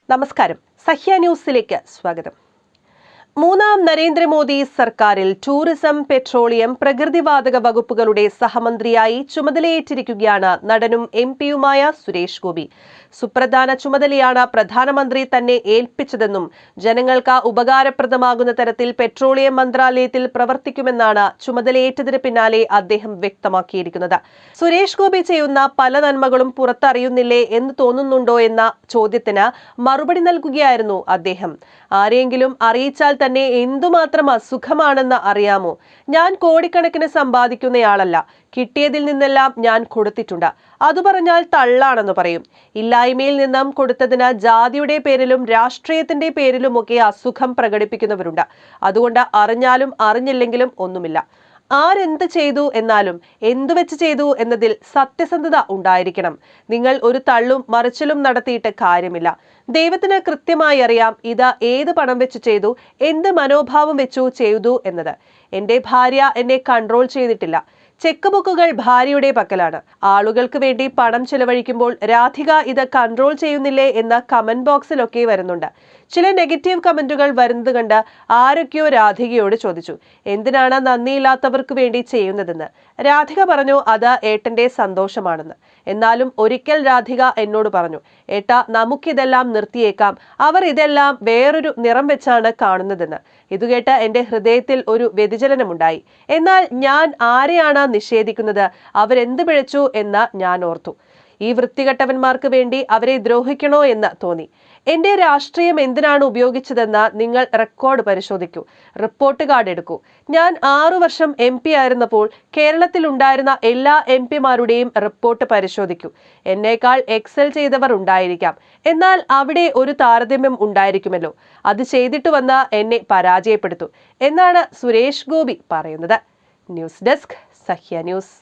നമസ്കാരം, സഹ്യ ന്യൂസിലേക്ക് സ്വാഗതം. മൂന്നാം നരേന്ദ്രമോദി സർക്കാരിൽ ടൂറിസം, പെട്രോളിയം, പ്രകൃതിവാതക വകുപ്പുകളുടെ സഹമന്ത്രിയായി ചുമതലയേറ്റിരിക്കുകയാണ് നടനും എംപിയുമായ സുരേഷ് ഗോപി. സുപ്രധാന ചുമതലയാണ് പ്രധാനമന്ത്രി തന്നെ ഏൽപ്പിച്ചതെന്നും ജനങ്ങൾക്ക് ഉപകാരപ്രദമാകുന്ന തരത്തിൽ പെട്രോളിയം മന്ത്രാലയത്തിൽ പ്രവർത്തിക്കുമെന്നാണ് ചുമതലയേറ്റതിന് പിന്നാലെ അദ്ദേഹം വ്യക്തമാക്കിയിരിക്കുന്നത്. സുരേഷ് ഗോപി ചെയ്യുന്ന പല നന്മകളും പുറത്തറിയുന്നില്ലേ എന്ന് തോന്നുന്നുണ്ടോ എന്ന ചോദ്യത്തിന് മറുപടി നൽകുകയായിരുന്നു അദ്ദേഹം. ആരെങ്കിലും അറിയിച്ചാൽ തന്നെ എന്തുമാത്രം അസുഖമാണെന്ന് അറിയാമോ? ഞാൻ കോടിക്കണക്കിന് സമ്പാദിക്കുന്നയാളല്ല. കിട്ടിയതിൽ നിന്നെല്ലാം ഞാൻ കൊടുത്തിട്ടുണ്ട്. അത് പറഞ്ഞാൽ തള്ളാണെന്ന് പറയും. ഇല്ലായ്മയിൽ നിന്നും കൊടുത്തതിന് ജാതിയുടെ പേരിലും രാഷ്ട്രീയത്തിന്റെ പേരിലുമൊക്കെ അസുഖം പ്രകടിപ്പിക്കുന്നവരുണ്ട്. അതുകൊണ്ട് അറിഞ്ഞാലും അറിഞ്ഞില്ലെങ്കിലും ഒന്നുമില്ല. ആരെന്ത് ചെയ്തു എന്നാലും എന്തുവെച്ച് ചെയ്തു എന്നതിൽ സത്യസന്ധത ഉണ്ടായിരിക്കണം. നിങ്ങൾ ഒരു തള്ളും മറിച്ചിലും നടത്തിയിട്ട് കാര്യമില്ല. ദൈവത്തിന് കൃത്യമായി അറിയാം ഇത് ഏത് പണം വെച്ച് ചെയ്തു, എന്ത് മനോഭാവം വെച്ചു ചെയ്തു എന്നത്. എന്റെ ഭാര്യ എന്നെ കൺട്രോൾ ചെയ്തിട്ടില്ല. ചെക്ക് ബുക്കുകൾ ഭാര്യയുടെ പക്കലാണ്. ആളുകൾക്ക് വേണ്ടി പണം ചെലവഴിക്കുമ്പോൾ രാധിക ഇത് കൺട്രോൾ ചെയ്യുന്നില്ലേ എന്ന കമന്റ് ബോക്സിലൊക്കെ വരുന്നുണ്ട്. ചില നെഗറ്റീവ് കമന്റുകൾ വരുന്നത് കണ്ട് ആരൊക്കെയോ രാധികയോട് ചോദിച്ചു, എന്തിനാണ് നന്ദിയില്ലാത്തവർക്ക് വേണ്ടി ചെയ്യുന്നതെന്ന്. രാധിക പറഞ്ഞു, അത് ഏട്ടന്റെ സന്തോഷമാണെന്ന്. എന്നാലും ഒരിക്കൽ രാധിക എന്നോട് പറഞ്ഞു, ഏട്ടാ, നമുക്കിതെല്ലാം നിർത്തിയേക്കാം, അവർ ഇതെല്ലാം വേറൊരു നിറം വെച്ചാണ് കാണുന്നതെന്ന്. ഇതുകേട്ട് എന്റെ ഹൃദയത്തിൽ ഒരു വ്യതിചലനമുണ്ടായി. എന്നാൽ ഞാൻ ആരെയാണ് നിഷേധിക്കുന്നത്? അവരെന്ത് പിഴച്ചു എന്ന് ഞാൻ ഓർത്തു. ഈ വൃത്തികെട്ടവന്മാർക്ക് വേണ്ടി അവരെ ദ്രോഹിക്കണോ എന്ന് തോന്നി. എന്റെ രാഷ്ട്രീയം എന്തിനാണ് ഉപയോഗിച്ചതെന്ന് നിങ്ങൾ റെക്കോർഡ് പരിശോധിക്കൂ, റിപ്പോർട്ട് കാർഡ് എടുക്കൂ. ഞാൻ 6 വർഷം MP ആയിരുന്നപ്പോൾ കേരളത്തിൽ ഉണ്ടായിരുന്ന എല്ലാ MP മാരുടെയും റിപ്പോർട്ട് പരിശോധിക്കൂ. എന്നേക്കാൾ എക്സൽ ചെയ്തവർ ഉണ്ടായിരിക്കാം, എന്നാൽ അവിടെ ഒരു താരതമ്യം ഉണ്ടായിരിക്കുമല്ലോ. അത് ചെയ്തിട്ട് വന്ന് എന്നെ പരാജയപ്പെടുത്തു എന്നാണ് സുരേഷ് ഗോപി പറയുന്നത്. News desk, Sahya news.